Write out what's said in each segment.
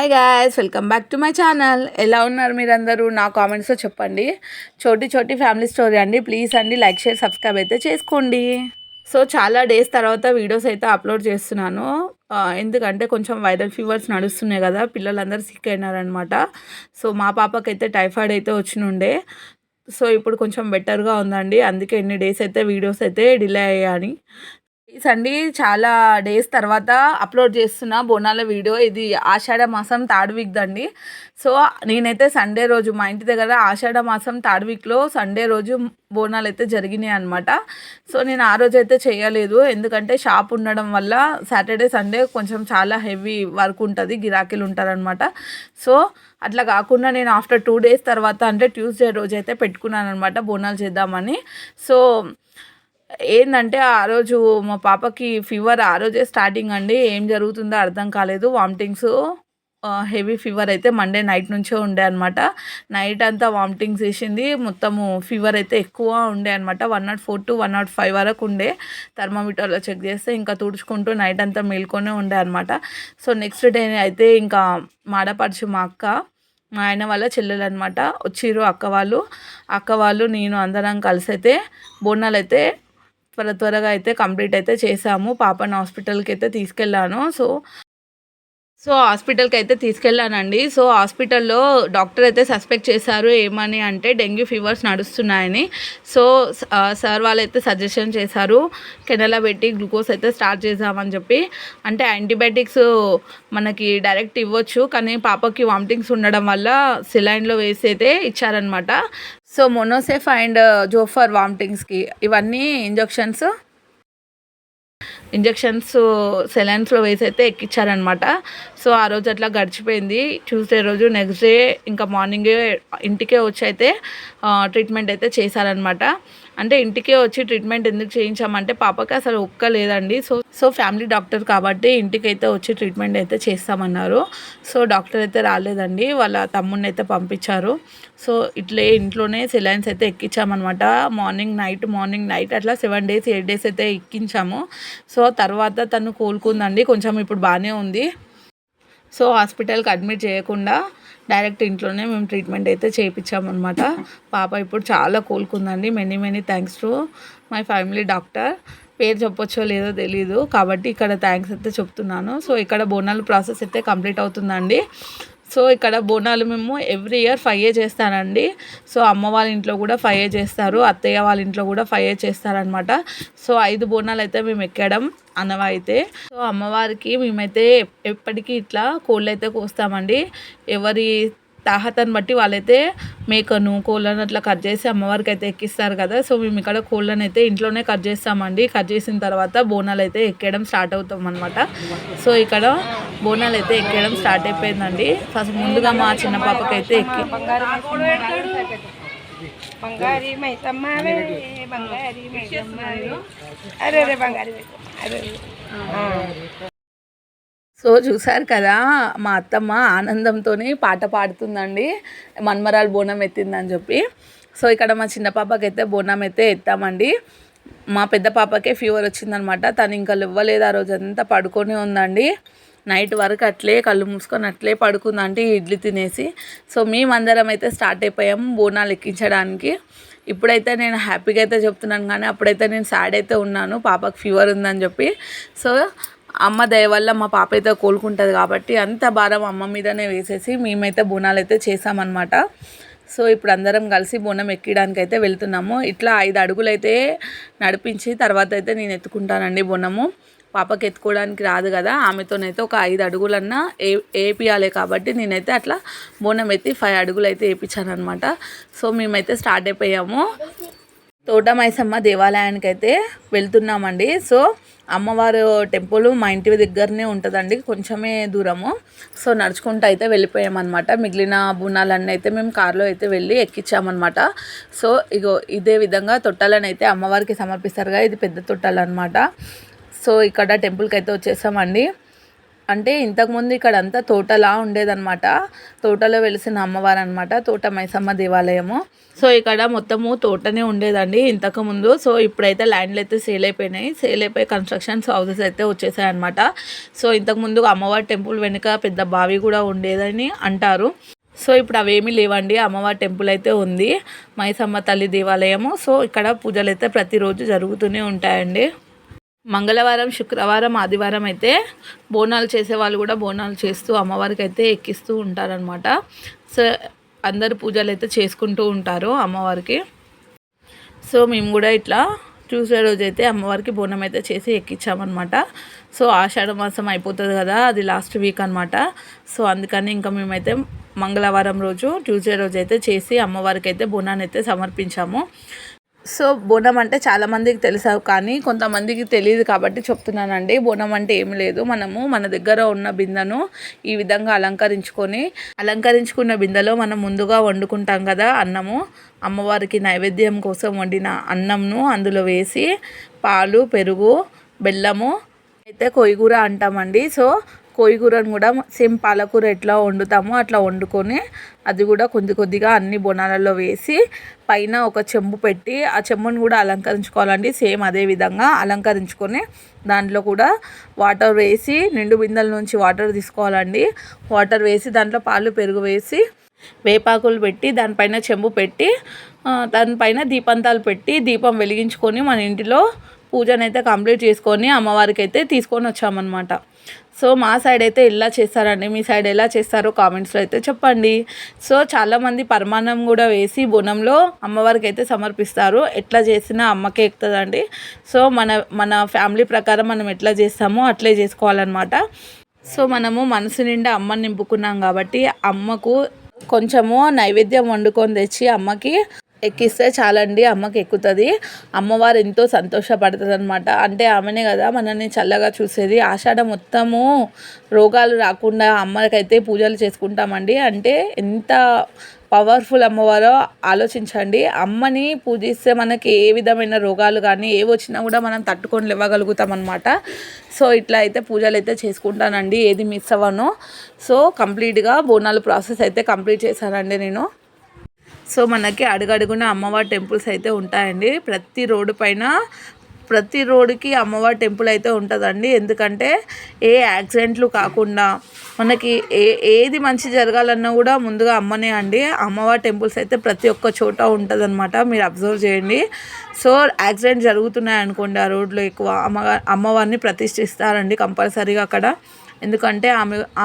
Hi guys, welcome back to my channel. ఎలా ఉన్నారు మీరందరూ? నా కామెంట్స్లో చెప్పండి. చోటి చోటి ఫ్యామిలీ స్టోరీ అండి. ప్లీజ్ అండి లైక్ షేర్ సబ్స్క్రైబ్ అయితే చేసుకోండి. సో చాలా డేస్ తర్వాత వీడియోస్ అయితే అప్లోడ్ చేస్తున్నాను. ఎందుకంటే కొంచెం వైరల్ ఫీవర్స్ నడుస్తున్నాయి కదా, పిల్లలందరూ సిక్ అయినారనమాట. సో మా పాపకైతే టైఫాయిడ్ అయితే వచ్చినుండే. సో ఇప్పుడు కొంచెం బెటర్గా ఉందండి. అందుకే ఎన్ని డేస్ అయితే వీడియోస్ అయితే డిలే అయ్యాని. ప్లీజ్ అండి, చాలా డేస్ తర్వాత అప్లోడ్ చేస్తున్న బోనాల వీడియో. ఇది ఆషాఢ మాసం థర్డ్ వీక్ దండి. సో నేనైతే సండే రోజు మా ఇంటి దగ్గర ఆషాఢ మాసం థర్డ్ వీక్లో సండే రోజు బోనాలు అయితే జరిగినాయి అనమాట. సో నేను ఆ రోజు అయితే చేయలేదు, ఎందుకంటే షాప్ ఉండడం వల్ల సాటర్డే సండే కొంచెం చాలా హెవీ వర్క్ ఉంటుంది, గిరాకీలు ఉంటారనమాట. సో అట్లా కాకుండా నేను ఆఫ్టర్ 2 డేస్ తర్వాత అంటే ట్యూస్డే రోజు అయితే పెట్టుకున్నాను అనమాట బోనాలు చేద్దామని. సో ఏందంటే ఆ రోజు మా పాపకి ఫీవర్ ఆ రోజే స్టార్టింగ్ అండి. ఏం జరుగుతుందో అర్థం కాలేదు. వామిటింగ్స్, హెవీ ఫీవర్ అయితే మండే నైట్ నుంచే ఉండే అనమాట. నైట్ అంతా వామిటింగ్స్ చేసింది. మొత్తము ఫీవర్ అయితే ఎక్కువ ఉండే అనమాట. 104 to 105 వరకు ఉండే. థర్మామీటర్లో చెక్ చేస్తే ఇంకా తుడుచుకుంటూ నైట్ అంతా మేల్కొనే ఉండే అనమాట. సో నెక్స్ట్ డే అయితే ఇంకా మాడపడుచు మా అక్క, మా ఆయన వాళ్ళ చెల్లెలు అనమాట వచ్చిర్రు. అక్క వాళ్ళు నేను అందరం కలిసి అయితే బోనాలు అయితే త్వరగా అయితే కంప్లీట్ అయితే చేసాము. పాపను హాస్పిటల్కి అయితే తీసుకెళ్ళాను. సో హాస్పిటల్కి అయితే తీసుకెళ్ళానండి. సో హాస్పిటల్లో డాక్టర్ అయితే సస్పెక్ట్ చేశారు. ఏమని అంటే డెంగ్యూ ఫీవర్స్ నడుస్తున్నాయని. సో సార్ వాళ్ళు అయితే సజెషన్ చేశారు, కెనలా పెట్టి గ్లూకోజ్ అయితే స్టార్ట్ చేసామని చెప్పి. అంటే యాంటీబయాటిక్స్ మనకి డైరెక్ట్ ఇవ్వచ్చు, కానీ పాపకి వామిటింగ్స్ ఉండడం వల్ల సిలైన్లో వేసి అయితే ఇచ్చారనమాట. సో మొనోసెఫ్ అండ్ జోఫర్ వామిటింగ్స్కి ఇవన్నీ ఇంజెక్షన్స్ సెలైన్స్లో వేసి అయితే ఎక్కించారనమాట. సో ఆ రోజు అట్లా గడిచిపోయింది. ట్యూస్డే రోజు నెక్స్ట్ డే ఇంకా మార్నింగే ఇంటికే వచ్చి అయితే ట్రీట్మెంట్ అయితే చేశారనమాట. అంటే ఇంటికే వచ్చి ట్రీట్మెంట్ ఎందుకు చేయించామంటే పాపకి అసలు ఒక్క లేదండి. సో ఫ్యామిలీ డాక్టర్ కాబట్టి ఇంటికైతే వచ్చి ట్రీట్మెంట్ అయితే చేస్తామన్నారు. సో డాక్టర్ అయితే రాలేదండి, వాళ్ళ తమ్ముడిని అయితే పంపించారు. సో ఇంట్లోనే సెలైన్స్ అయితే ఎక్కించామన్నమాట. మార్నింగ్ నైట్ అట్లా 7 days 8 days అయితే ఎక్కించాము. సో తర్వాత తను కోలుకుందండి, కొంచెం ఇప్పుడు బాగానే ఉంది. సో హాస్పిటల్కి అడ్మిట్ చేయకుండా డైరెక్ట్ ఇంట్లోనే మేము ట్రీట్మెంట్ అయితే చేయించామన్నమాట. పాప ఇప్పుడు చాలా కోలుకుందండి. Many thanks to my family doctor. పేరు చెప్పొచ్చో లేదో తెలీదు కాబట్టి ఇక్కడ థ్యాంక్స్ అయితే చెప్తున్నాను. సో ఇక్కడ బోనాలు ప్రాసెస్ అయితే కంప్లీట్ అవుతుందండి. సో ఇక్కడ బోనాలు మేము ఎవ్రీ ఇయర్ 5 చేస్తానండి. సో అమ్మ వాళ్ళ ఇంట్లో కూడా 5 చేస్తారు, అత్తయ్య వాళ్ళ ఇంట్లో కూడా 5 చేస్తారనమాట. సో 5 బోనాలు అయితే మేము ఎక్కడం అనవైతే. సో అమ్మవారికి మేమైతే ఎప్పటికీ ఇట్లా కోళ్ళు అయితే కోస్తామండి. ఎవరి తాహతని బట్టి వాళ్ళైతే మేకను కోళ్ళను అట్లా కట్ చేసి అమ్మవారికి అయితే ఎక్కిస్తారు కదా. సో మేము ఇక్కడ కోళ్ళను అయితే ఇంట్లోనే కట్ చేస్తామండి. కట్ చేసిన తర్వాత బోనాలు అయితే ఎక్కడం స్టార్ట్ అవుతాం అనమాట. సో ఇక్కడ బోనాలు అయితే ఎక్కడం స్టార్ట్ అయిపోయిందండి. ఫస్ట్ ముందుగా మా చిన్న పాపకైతే ఎక్కి సో చూసారు కదా, మా అత్తమ్మ ఆనందంతో పాట పాడుతుందండి, మన్మరాలు బోనం ఎత్తిందని చెప్పి. సో ఇక్కడ మా చిన్న పాపకి అయితే బోనం అయితే ఎత్తామండి. మా పెద్ద పాపకే ఫీవర్ వచ్చిందనమాట. తను ఇంకా ఇవ్వలేదు, ఆ రోజు అంతా పడుకొని ఉందండి. నైట్ వరకు అట్లే కళ్ళు మూసుకొని అట్లే పడుకుందంటే ఇడ్లీ తినేసి. సో మేమందరం అయితే స్టార్ట్ అయిపోయాము బోనాలు ఎక్కించడానికి. ఇప్పుడైతే నేను హ్యాపీగా అయితే చెప్తున్నాను, కానీ అప్పుడైతే నేను సాడ్ అయితే ఉన్నాను, పాపకు ఫీవర్ ఉందని చెప్పి. సో అమ్మ దయ వల్ల మా పాప అయితే కోలుకుంటుంది కాబట్టి అంత భారం అమ్మ మీదనే వేసేసి మేమైతే బోనాలు అయితే చేసామన్నమాట. సో ఇప్పుడు అందరం కలిసి బోనం ఎక్కడానికి అయితే వెళ్తున్నాము. ఇట్లా 5 అడుగులు అయితే నడిపించి తర్వాత అయితే నేను ఎత్తుకుంటానండి బోనము. పాపకి ఎత్తుకోవడానికి రాదు కదా, ఆమెతోనైతే ఒక 5 అడుగులన్నా వేపియాలి కాబట్టి నేనైతే అట్లా బోనం ఎత్తి 5 అడుగులు అయితే వేయించాను అనమాట. సో మేమైతే స్టార్ట్ అయిపోయాము. తోట మైసమ్మ దేవాలయానికి అయితే వెళ్తున్నామండి. సో అమ్మవారు టెంపుల్ మా ఇంటి దగ్గరనే ఉంటుందండి, కొంచెమే దూరము. సో నడుచుకుంటూ అయితే వెళ్ళిపోయామన్నమాట. మిగిలిన బోనాలన్నీ అయితే మేము కారులో అయితే వెళ్ళి ఎక్కించామన్నమాట. సో ఇదే విధంగా తొట్టాలను అయితే అమ్మవారికి సమర్పిస్తారుగా, ఇది పెద్ద తొట్టాలు అనమాట. సో ఇక్కడ టెంపుల్కి అయితే వచ్చేసామండి. అంటే ఇంతకుముందు ఇక్కడ అంతా తోటలా ఉండేదన్నమాట. తోటలో వెలిసిన అమ్మవారు అనమాట, తోట మైసమ్మ దేవాలయము. సో ఇక్కడ మొత్తము తోటనే ఉండేదండి ఇంతకుముందు. సో ఇప్పుడైతే ల్యాండ్లు అయితే సేల్ అయిపోయినాయి. సేల్ అయిపోయి కన్స్ట్రక్షన్స్ హౌసెస్ అయితే వచ్చేసాయి అనమాట. సో ఇంతకుముందు అమ్మవారి టెంపుల్ వెనుక పెద్ద బావి కూడా ఉండేదని అంటారు. సో ఇప్పుడు అవేమీ లేవండి. అమ్మవారి టెంపుల్ అయితే ఉంది, మైసమ్మ తల్లి దేవాలయము. సో ఇక్కడ పూజలు అయితే ప్రతిరోజు జరుగుతూనే ఉంటాయండి. మంగళవారం, శుక్రవారం, ఆదివారం అయితే బోనాలు చేసేవాళ్ళు కూడా బోనాలు చేస్తూ అమ్మవారికి అయితే ఎక్కిస్తూ ఉంటారనమాట. సో అందరు పూజలు అయితే చేసుకుంటూ ఉంటారు అమ్మవారికి. సో మేము కూడా ఇట్లా ట్యూస్డే రోజు అయితే అమ్మవారికి బోనం అయితే చేసి ఎక్కించామన్నమాట. సో ఆషాఢ మాసం అయిపోతుంది కదా, అది లాస్ట్ వీక్ అనమాట. సో అందుకని ఇంకా మేమైతే మంగళవారం రోజు ట్యూస్డే రోజు అయితే చేసి అమ్మవారికి అయితే బోనాన్ని అయితే సమర్పించాము. సో బోనం అంటే చాలామందికి తెలుసు, కానీ కొంతమందికి తెలియదు కాబట్టి చెప్తున్నానండి. బోనం అంటే ఏమి లేదు, మనము మన దగ్గర ఉన్న బిందెను ఈ విధంగా అలంకరించుకున్న బిందెలో మనం ముందుగా వండుకుంటాం కదా అన్నము. అమ్మవారికి నైవేద్యం కోసం వండిన అన్నంను అందులో వేసి పాలు, పెరుగు, బెల్లము అయితే కొయ్యగూర అంటామండి. సో కోయిగూరను కూడా సేమ్ పాలకూర ఎట్లా వండుతామో అట్లా వండుకొని అది కూడా కొద్దిగా అన్ని బోనాలలో వేసి పైన ఒక చెంబు పెట్టి ఆ చెంబును కూడా అలంకరించుకోవాలండి. సేమ్ అదే విధంగా అలంకరించుకొని దాంట్లో కూడా వాటర్ వేసి నిండు బిందెల నుంచి వాటర్ తీసుకోవాలండి. వాటర్ వేసి దాంట్లో పాలు, పెరుగు వేసి వేపాకులు పెట్టి దానిపైన చెంబు పెట్టి దానిపైన దీపంతాలు పెట్టి దీపం వెలిగించుకొని మన ఇంటిలో పూజనైతే కంప్లీట్ చేసుకొని అమ్మవారికి అయితే తీసుకొని వచ్చామన్నమాట. సో మా సైడ్ అయితే ఇలా చేస్తారండి, మీ సైడ్ ఎలా చేస్తారో కామెంట్స్లో అయితే చెప్పండి. సో చాలామంది పరమాన్నం కూడా వేసి బోనంలో అమ్మవారికి అయితే సమర్పిస్తారు. ఎట్లా చేసినా అమ్మకే ఎక్కుతుందండి. సో మన ఫ్యామిలీ ప్రకారం మనం ఎట్లా చేస్తామో అట్లే చేసుకోవాలన్నమాట. సో మనము మనసు నిండా అమ్మని నింపుకున్నాం కాబట్టి అమ్మకు కొంచెము నైవేద్యం వండుకొని తెచ్చి అమ్మకి ఎక్కిస్తే చాలండి, అమ్మకి ఎక్కుతుంది. అమ్మవారు ఎంతో సంతోషపడుతుంది అనమాట. అంటే ఆమెనే కదా మనల్ని చల్లగా చూసేది. ఆషాఢం మొత్తము రోగాలు రాకుండా అమ్మకైతే పూజలు చేసుకుంటామండి. అంటే ఎంత పవర్ఫుల్ అమ్మవారో ఆలోచించండి. అమ్మని పూజిస్తే మనకి ఏ విధమైన రోగాలు కానీ ఏవి వచ్చినా కూడా మనం తట్టుకొని లేవగలుగుతాం అనమాట. సో ఇట్లా అయితే పూజలు అయితే చేసుకుంటానండి, ఏది మిస్ అవ్వను. సో కంప్లీట్గా బోనాలు ప్రాసెస్ అయితే కంప్లీట్ చేశానండి నేను. సో మనకి అడుగడుగున అమ్మవారి టెంపుల్స్ అయితే ఉంటాయండి. ప్రతి రోడ్డుకి అమ్మవారి టెంపుల్ అయితే ఉంటుందండి. ఎందుకంటే ఏ యాక్సిడెంట్లు కాకుండా మనకి ఏది మంచి జరగాలన్నా కూడా ముందుగా అమ్మనే అండి. అమ్మవారి టెంపుల్స్ అయితే ప్రతి ఒక్క చోట ఉంటుందన్నమాట, మీరు అబ్జర్వ్ చేయండి. సో యాక్సిడెంట్ జరుగుతున్నాయి అనుకోండి, ఆ రోడ్లో ఎక్కువ అమ్మవారిని ప్రతిష్ఠిస్తారండి కంపల్సరీగా అక్కడ. ఎందుకంటే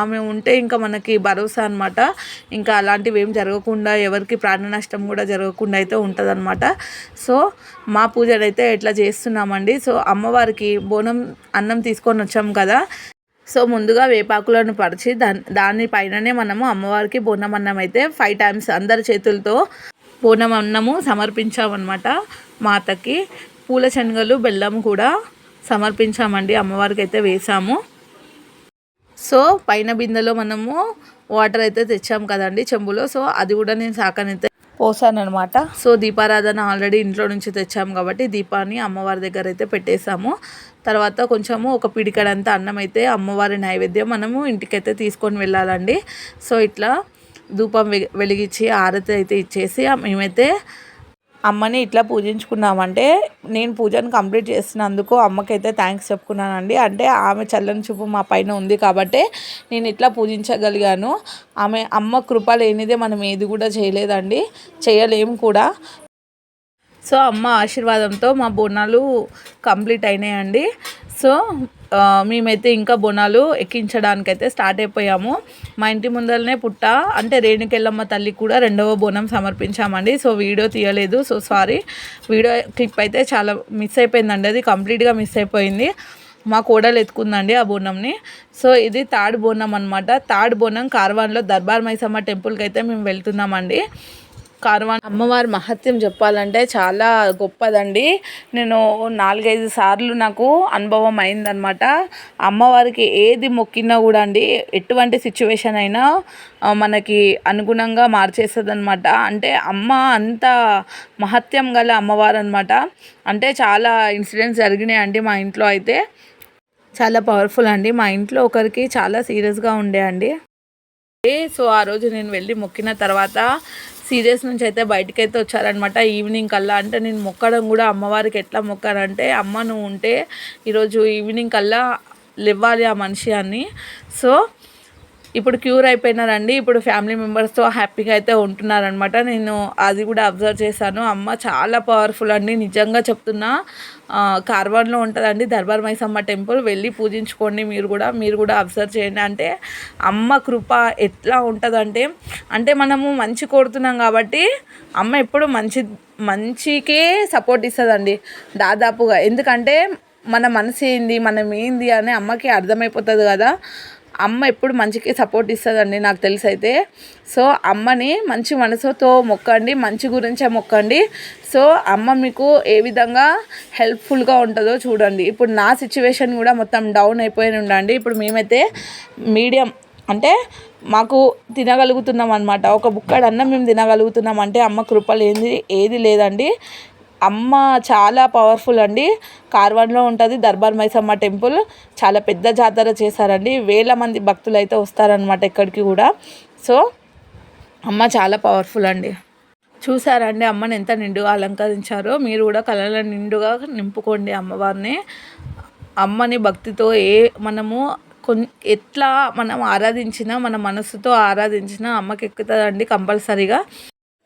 ఆమె ఉంటే ఇంకా మనకి భరోసా అనమాట. ఇంకా అలాంటివి ఏం జరగకుండా, ఎవరికి ప్రాణ నష్టం కూడా జరగకుండా అయితే ఉంటుందన్నమాట. సో మా పూజలు అయితే ఎట్లా చేస్తున్నామండి. సో అమ్మవారికి బోనం అన్నం తీసుకొని వచ్చాం కదా, సో ముందుగా వేపాకులను పరిచి దానిపైననే మనము అమ్మవారికి బోనం అన్నం అయితే 5 times అందరి చేతులతో బోనం అన్నము సమర్పించామన్నమాట. మాతకి పూల శనగలు, బెల్లం కూడా సమర్పించామండి, అమ్మవారికి అయితే వేసాము. సో పైన బిందెలో మనము వాటర్ అయితే తెచ్చాం కదండి చెంబులో, సో అది కూడా నేను సాకనైతే పోసాను అనమాట. సో దీపారాధన ఆల్రెడీ ఇంట్లో నుంచి తెచ్చాము కాబట్టి దీపాన్ని అమ్మవారి దగ్గర అయితే పెట్టేసాము. తర్వాత కొంచెము ఒక పిడికడంతా అన్నం అయితే అమ్మవారి నైవేద్యం మనము ఇంటికైతే తీసుకొని వెళ్ళాలండి. సో ఇట్లా ధూపం వెలిగించి ఆరతి అయితే ఇచ్చేసి మేమైతే అమ్మని ఇట్లా పూజించుకున్నామంటే నేను పూజను కంప్లీట్ చేసినందుకు అమ్మకైతే థ్యాంక్స్ చెప్పుకున్నానండి. అంటే ఆమె చల్లని చూపు మా పైన ఉంది కాబట్టి నేను ఇట్లా పూజించగలిగాను. అమ్మ కృప లేనిదే మనం ఏది కూడా చేయలేదండి, చేయలేము కూడా. సో అమ్మ ఆశీర్వాదంతో మా బోనాలు కంప్లీట్ అయినాయండి. సో మేమైతే ఇంకా బోనాలు ఎక్కించడానికైతే స్టార్ట్ అయిపోయాము. మా ఇంటి ముందరనే పుట్ట అంటే రేణుకెళ్ళమ్మ తల్లి కూడా 2వ బోనం సమర్పించామండి. సో వీడియో తీయలేదు, సో సారీ. వీడియో క్లిప్ అయితే చాలా మిస్ అయిపోయిందండి, అది కంప్లీట్గా మిస్ అయిపోయింది. మా కోడలు ఎత్తుకుందండి ఆ బోనంని. సో ఇది థర్డ్ బోనం అనమాట. థర్డ్ బోనం కార్వాన్లో దర్బార్ మైసమ్మ టెంపుల్కి అయితే మేము వెళ్తున్నామండి. కార్వాన్ అమ్మవారి మహత్యం చెప్పాలంటే చాలా గొప్పదండి. నేను 4-5 సార్లు నాకు అనుభవం అయిందనమాట. అమ్మవారికి ఏది మొక్కినా కూడా అండి, ఎటువంటి సిచ్యువేషన్ అయినా మనకి అనుగుణంగా మార్చేస్తుంది అనమాట. అంటే అమ్మ అంత మహత్యం గల అమ్మవారు అనమాట. అంటే చాలా ఇన్సిడెంట్స్ జరిగినాయండి మా ఇంట్లో అయితే. చాలా పవర్ఫుల్ అండి. మా ఇంట్లో ఒకరికి చాలా సీరియస్గా ఉండే అండి. సో ఆ రోజు నేను వెళ్ళి మొక్కిన తర్వాత సీరియస్ నుంచి అయితే బయటకైతే వచ్చారనమాట ఈవినింగ్ కల్లా. అంటే నేను మొక్కడం కూడా అమ్మవారికి ఎట్లా మొక్కానంటే, అమ్మ నువ్వు ఉంటే ఈరోజు ఈవినింగ్ కల్లా లేవ్వాలి ఆ మనిషి అని. సో ఇప్పుడు క్యూర్ అయిపోయినారండి. ఇప్పుడు ఫ్యామిలీ మెంబర్స్తో హ్యాపీగా అయితే ఉంటున్నారనమాట. నేను అది కూడా అబ్జర్వ్ చేశాను. అమ్మ చాలా పవర్ఫుల్ అండి, నిజంగా చెప్తున్నా. కార్వాన్లో ఉంటుందండి దర్బార్ మైసమ్మ టెంపుల్, వెళ్ళి పూజించుకోండి. మీరు కూడా అబ్జర్వ్ చేయండి. అంటే అమ్మ కృప ఎట్లా ఉంటుందంటే, అంటే మనము మంచి కోరుతున్నాం కాబట్టి అమ్మ ఎప్పుడు మంచికే సపోర్ట్ ఇస్తుందండి దాదాపుగా. ఎందుకంటే మన మనసు ఏంది, మనం ఏంది అని అమ్మకి అర్థమైపోతుంది కదా. అమ్మ ఎప్పుడు మంచికి సపోర్ట్ ఇస్తుందండి నాకు తెలిసి అయితే. సో అమ్మని మంచి మనసుతో మొక్కండి, మంచి గురించే మొక్కండి. సో అమ్మ మీకు ఏ విధంగా హెల్ప్ఫుల్గా ఉంటుందో చూడండి. ఇప్పుడు నా సిచ్యువేషన్ కూడా మొత్తం డౌన్ అయిపోయి ఉండండి. ఇప్పుడు మేమైతే మీడియం, అంటే మాకు తినగలుగుతున్నాం అనమాట. ఒక బుక్కడు అన్నం మేము తినగలుగుతున్నాం అంటే అమ్మ కృపలు ఏది లేదండి. అమ్మ చాలా పవర్ఫుల్ అండి. కార్వాన్లో ఉంటుంది దర్బార్ మైసమ్మ టెంపుల్. చాలా పెద్ద జాతర చేశారండి. వేల మంది భక్తులు అయితే వస్తారనమాట ఇక్కడికి కూడా. సో అమ్మ చాలా పవర్ఫుల్ అండి. చూసారండి అమ్మని ఎంత నిండుగా అలంకరించారో. మీరు కూడా కళ్ళలో నిండుగా నింపుకోండి అమ్మవారిని. అమ్మని భక్తితో మనము ఎట్లా మనం ఆరాధించినా, మన మనసుతో ఆరాధించినా అమ్మకి ఎక్కుతుందండి కంపల్సరీగా.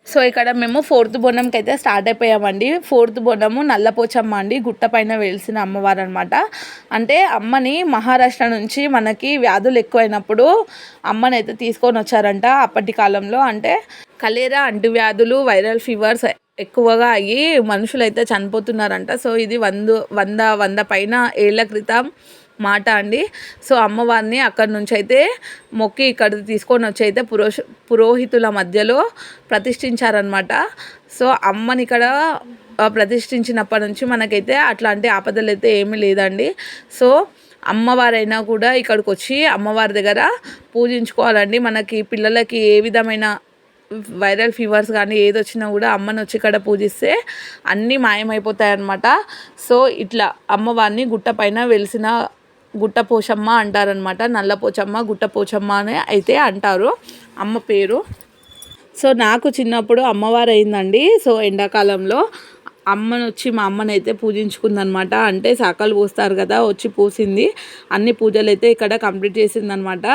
సో ఇక్కడ మేము 4th బోనంకి అయితే స్టార్ట్ అయిపోయామండి. 4th బోనము నల్లపోచమ్మ అండి, గుట్ట పైన వెలిసిన అమ్మవారు అనమాట. అంటే అమ్మని మహారాష్ట్ర నుంచి మనకి వ్యాధులు ఎక్కువైనప్పుడు అమ్మని అయితే తీసుకొని వచ్చారంట అప్పటి కాలంలో. అంటే కలేరా అంటువ్యాధులు, వైరల్ ఫీవర్స్ ఎక్కువగా అయ్యి మనుషులు అయితే చనిపోతున్నారంట. సో ఇది 100 పైన ఏళ్ళ క్రితం మాట అండి. సో అమ్మవారిని అక్కడి నుంచి అయితే మొక్కి ఇక్కడ తీసుకొని వచ్చి అయితే పురోహితుల మధ్యలో ప్రతిష్ఠించారనమాట. సో అమ్మని ఇక్కడ ప్రతిష్ఠించినప్పటి నుంచి మనకైతే అట్లాంటి ఆపదలు అయితే ఏమీ లేదండి. సో అమ్మవారైనా కూడా ఇక్కడికి వచ్చి అమ్మవారి దగ్గర పూజించుకోవాలండి. మనకి పిల్లలకి ఏ విధమైన వైరల్ ఫీవర్స్ కానీ ఏది వచ్చినా కూడా అమ్మని వచ్చి ఇక్కడ పూజిస్తే అన్నీ మాయమైపోతాయి అన్నమాట. సో ఇట్లా అమ్మవారిని గుట్ట పైన వెలిసిన గుట్టపోచమ్మ అంటారనమాట. నల్లపోచమ్మ, గుట్టపోచమ్మ అని అయితే అంటారు అమ్మ పేరు. సో నాకు చిన్నప్పుడు అమ్మవారు అయిందండి. సో ఎండాకాలంలో అమ్మని వచ్చి మా అమ్మని అయితే పూజించుకుందనమాట. అంటే శాఖలు పూస్తారు కదా, వచ్చి పూసింది. అన్ని పూజలు అయితే ఇక్కడ కంప్లీట్ చేసిందనమాట.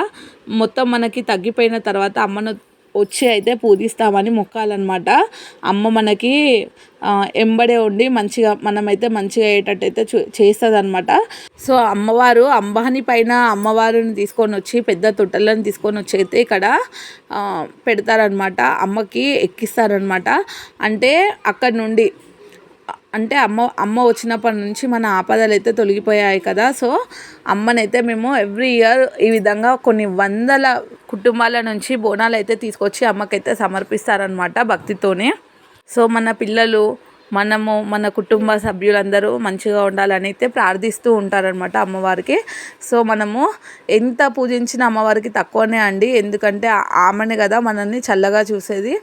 మొత్తం మనకి తగ్గిపోయిన తర్వాత అమ్మను వచ్చి అయితే పూజిస్తామని మొక్కాలన్నమాట. అమ్మ మనకి ఎంబడే ఉండి మనమైతే మంచిగా అయ్యేటట్టయితే చేస్తుంది అనమాట. సో అమ్మవారు అంబానీ పైన అమ్మవారిని తీసుకొని వచ్చి పెద్ద తొట్టెలను తీసుకొని వచ్చి అయితే ఇక్కడ పెడతారనమాట. అమ్మకి ఎక్కిస్తారనమాట. అంటే అక్కడి నుండి అంటే అమ్మ వచ్చినప్పటి నుంచి మన ఆపదలు అయితే తొలగిపోయాయి కదా. సో అమ్మనైతే మేము ఎవ్రీ ఇయర్ ఈ విధంగా కొన్ని వందల కుటుంబాల నుంచి బోనాలు అయితే తీసుకొచ్చి అమ్మకైతే సమర్పిస్తారనమాట భక్తితోనే. సో మన పిల్లలు, మన కుటుంబ సభ్యులందరూ మంచిగా ఉండాలని అయితే ప్రార్థిస్తూ ఉంటారనమాట అమ్మవారికి. సో మనము ఎంత పూజించిన అమ్మవారికి తక్కువనే అండి. ఎందుకంటే ఆమెనే కదా మనల్ని చల్లగా చూసేది,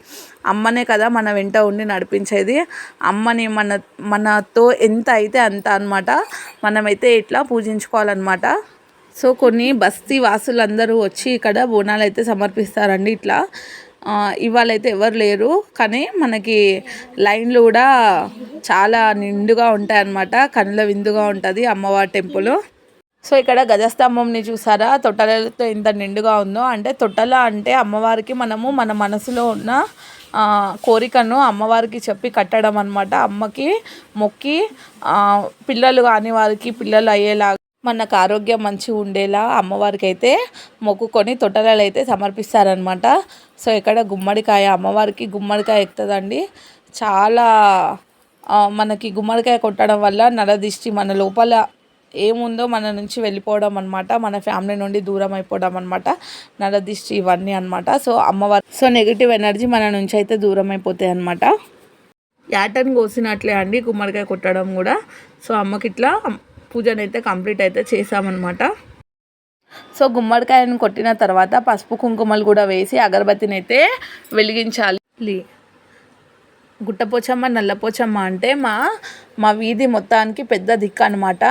అమ్మనే కదా మన వెంట ఉండి నడిపించేది. అమ్మని మనతో ఎంత అయితే అంత అనమాట. మనమైతే ఇట్లా పూజించుకోవాలన్నమాట. సో కొన్ని బస్తీ వాసులందరూ వచ్చి ఇక్కడ బోనాలు అయితే సమర్పిస్తారండి. ఇట్లా ఇవాళ అయితే ఎవరు లేరు, కానీ మనకి లైన్లు కూడా చాలా నిండుగా ఉంటాయి అన్నమాట. కనుల విందుగా ఉంటుంది అమ్మవారి టెంపుల్. సో ఇక్కడ గజస్తంభంని చూసారా, తొట్టెలతో ఎంత నిండుగా ఉందో. అంటే తొట్టెల అంటే అమ్మవారికి మనము మన మనసులో ఉన్న కోరికను అమ్మవారికి చెప్పి కట్టడం అన్నమాట. అమ్మకి మొక్కి పిల్లలు కాని వారికి పిల్లలు అయ్యేలాగా, మనకు ఆరోగ్యం మంచిగా ఉండేలా అమ్మవారికి అయితే మొక్కుకొని తొట్టెలు అయితే సమర్పిస్తారనమాట. సో ఇక్కడ గుమ్మడికాయ, అమ్మవారికి గుమ్మడికాయ ఎక్కుతుందండి. చాలా మనకి గుమ్మడికాయ కొట్టడం వల్ల నరదిష్టి, మన లోపల ఏముందో మన నుంచి వెళ్ళిపోవడం అనమాట, మన ఫ్యామిలీ నుండి దూరం అయిపోవడం అనమాట, నరదిష్టి ఇవన్నీ అనమాట. సో అమ్మవారు నెగిటివ్ ఎనర్జీ మన నుంచి అయితే దూరం అయిపోతాయి అనమాట. యాటన్ కోసినట్లే అండి గుమ్మడికాయ కొట్టడం కూడా. సో అమ్మకి ఇట్లా పూజనైతే కంప్లీట్ అయితే చేసామన్నమాట. సో గుమ్మడికాయను కొట్టిన తర్వాత పసుపు కుంకుమలు కూడా వేసి అగరబత్తిని అయితే వెలిగించాలి. గుట్టపోచమ్మ, నల్లపోచమ్మ అంటే మా వీధి మొత్తానికి పెద్ద దిక్కు అనమాట.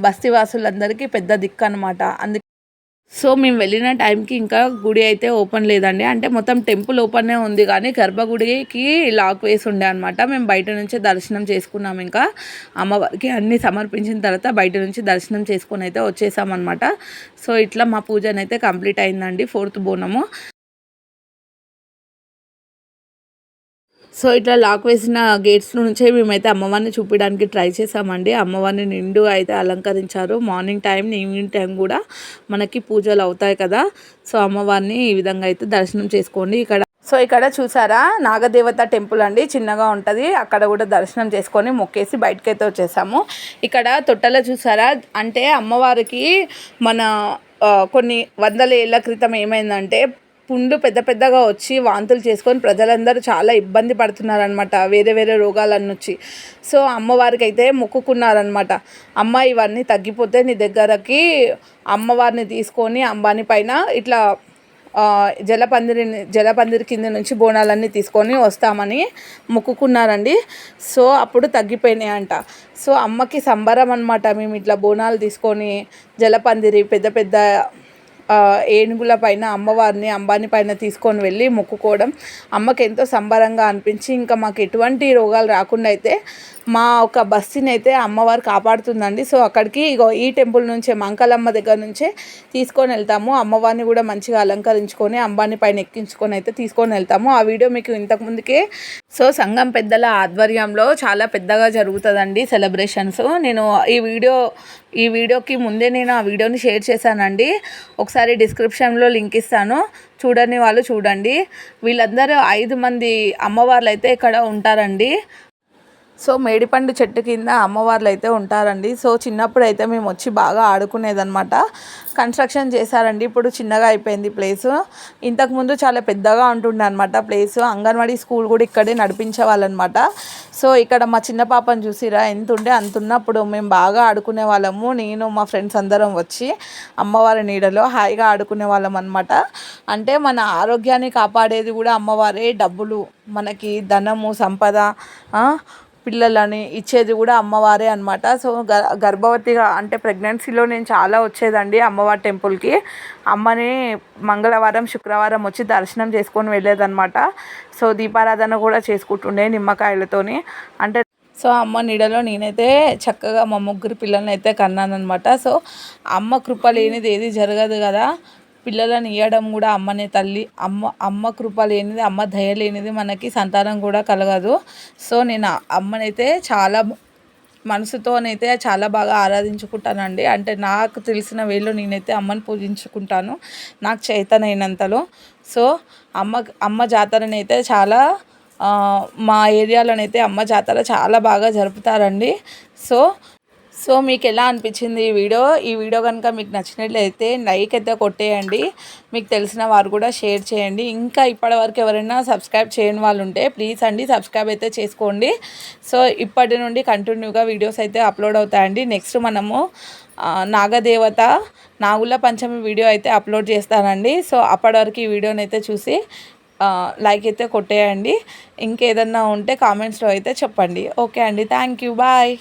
బస్తీ వాసులందరికీ పెద్ద దిక్కు అనమాట. సో మేము వెళ్ళిన టైంకి ఇంకా గుడి అయితే ఓపెన్ లేదండి. అంటే మొత్తం టెంపుల్ ఓపెనే ఉంది కానీ గర్భగుడికి లాక్ వేసి ఉండే అనమాట. మేము బయట నుంచే దర్శనం చేసుకున్నాం. ఇంకా అమ్మవారికి అన్నీ సమర్పించిన తర్వాత బయట నుంచి దర్శనం చేసుకొని అయితే వచ్చేసామన్నమాట. సో ఇట్లా మా పూజనైతే కంప్లీట్ అయిందండి, 4th బోనము. సో ఇట్లా లాక్ వేసిన గేట్స్ నుంచే మేమైతే అమ్మవారిని చూపించడానికి ట్రై చేసామండి. అమ్మవారిని నిండు అయితే అలంకరించారు. మార్నింగ్ టైం, ఈవినింగ్ టైం కూడా మనకి పూజలు అవుతాయి కదా. సో అమ్మవారిని ఈ విధంగా అయితే దర్శనం చేసుకోండి. ఇక్కడ చూసారా, నాగదేవత టెంపుల్ అండి, చిన్నగా ఉంటుంది. అక్కడ కూడా దర్శనం చేసుకొని మొక్కేసి బయటకైతే వచ్చేసాము. ఇక్కడ తొట్టెలో చూసారా, అంటే అమ్మవారికి మన కొన్ని వందల ఏళ్ళ క్రితం ఏమైందంటే పుండు పెద్ద పెద్దగా వచ్చి వాంతులు చేసుకొని ప్రజలందరూ చాలా ఇబ్బంది పడుతున్నారనమాట, వేరే వేరే రోగాలన్నీ వచ్చి. సో అమ్మవారికి అయితే మొక్కుకున్నారనమాట, అమ్మ ఇవన్నీ తగ్గిపోతే నీ దగ్గరకి అమ్మవారిని తీసుకొని అంబానీ పైన ఇట్లా జలపందిరి కింద నుంచి బోనాలన్నీ తీసుకొని వస్తామని మొక్కుకున్నారండి. సో అప్పుడు తగ్గిపోయినాయి అంట. సో అమ్మకి సంబరం అనమాట. మేము ఇట్లా బోనాలు తీసుకొని జలపందిరి పెద్ద పెద్ద ఏనుగుల పైన అమ్మవారిని అంబానీ పైన తీసుకొని వెళ్ళి మొక్కుకోవడం అమ్మకి ఎంతో సంబరంగా అనిపించి, ఇంకా మాకు ఎటువంటి రోగాలు రాకుండా అయితే మా ఒక బస్సుని అయితే అమ్మవారు కాపాడుతుందండి. సో అక్కడికి ఇగో ఈ టెంపుల్ నుంచే, మంకలమ్మ దగ్గర నుంచే తీసుకొని వెళ్తాము. అమ్మవారిని కూడా మంచిగా అలంకరించుకొని అంబానీ పైన ఎక్కించుకొని అయితే తీసుకొని వెళ్తాము. ఆ వీడియో మీకు ఇంతకుముందుకే. సో సంఘం పెద్దల ఆధ్వర్యంలో చాలా పెద్దగా జరుగుతుందండి సెలబ్రేషన్స్. నేను ఈ వీడియోకి ముందే నేను ఆ వీడియోని షేర్ చేశానండి. ఒకసారి డిస్క్రిప్షన్లో లింక్ ఇస్తాను, చూడని వాళ్ళు చూడండి. వీళ్ళందరూ 5 మంది అమ్మవార్లు అయితే ఇక్కడ ఉంటారండి. సో మేడిపండు చెట్టు కింద అమ్మవార్లు అయితే ఉంటారండి. సో చిన్నప్పుడు అయితే మేము వచ్చి బాగా ఆడుకునేదన్నమాట. కన్స్ట్రక్షన్ చేశారండి, ఇప్పుడు చిన్నగా అయిపోయింది ప్లేసు. ఇంతకుముందు చాలా పెద్దగా ఉంటుండే అనమాట ప్లేసు. అంగన్వాడీ స్కూల్ కూడా ఇక్కడే నడిపించేవాళ్ళనమాట. సో ఇక్కడ మా చిన్న పాపను చూసిరా, ఎంత ఉండే అంత ఉన్నప్పుడు మేము బాగా ఆడుకునే వాళ్ళము. నేను మా ఫ్రెండ్స్ అందరం వచ్చి అమ్మవారి నీడలో హాయిగా ఆడుకునే వాళ్ళం అనమాట. అంటే మన ఆరోగ్యాన్ని కాపాడేది కూడా అమ్మవారే, డబ్బులు మనకి ధనము సంపద పిల్లలని ఇచ్చేది కూడా అమ్మవారే అనమాట. సో గర్భవతిగా అంటే ప్రెగ్నెన్సీలో నేను చాలా వచ్చేదండి అమ్మవారి టెంపుల్కి. అమ్మని మంగళవారం శుక్రవారం వచ్చి దర్శనం చేసుకొని వెళ్ళేదన్నమాట. సో దీపారాధన కూడా చేసుకుంటుండే నిమ్మకాయలతోని. అంటే సో అమ్మ నీడలో నేనైతే చక్కగా మా 3 పిల్లల్ని అయితే కన్నానమాట. సో అమ్మ కృప లేనిది ఏది జరగదు కదా. పిల్లలను ఇవ్వడం కూడా అమ్మనే తల్లి. అమ్మ కృప లేనిది, అమ్మ దయ లేనిది మనకి సంతానం కూడా కలగదు. సో నేను అమ్మనైతే చాలా మనసుతోనైతే చాలా బాగా ఆరాధించుకుంటానండి. అంటే నాకు తెలిసిన వేలో నేనైతే అమ్మని పూజించుకుంటాను, నాకు చేతనైనంతలో. సో అమ్మ జాతరనైతే చాలా మా ఏరియాలోనైతే అమ్మ జాతర చాలా బాగా జరుపుతారండి. సో మీకు ఎలా అనిపించింది ఈ వీడియో కనుక మీకు నచ్చినట్లయితే లైక్ అయితే కొట్టేయండి. మీకు తెలిసిన వారు కూడా షేర్ చేయండి. ఇంకా ఇప్పటివరకు ఎవరైనా సబ్స్క్రైబ్ చేయని వాళ్ళు ఉంటే ప్లీజ్ అండి సబ్స్క్రైబ్ అయితే చేసుకోండి. సో ఇప్పటి నుండి కంటిన్యూగా వీడియోస్ అయితే అప్లోడ్ అవుతాయండి. నెక్స్ట్ మనము నాగదేవత నాగుల పంచమి వీడియో అయితే అప్లోడ్ చేస్తానండి. సో అప్పటి వరకు ఈ వీడియోని అయితే చూసి లైక్ అయితే కొట్టేయండి. ఇంకేదన్నా ఉంటే కామెంట్స్లో అయితే చెప్పండి. ఓకే అండి, థ్యాంక్ యూ, బాయ్.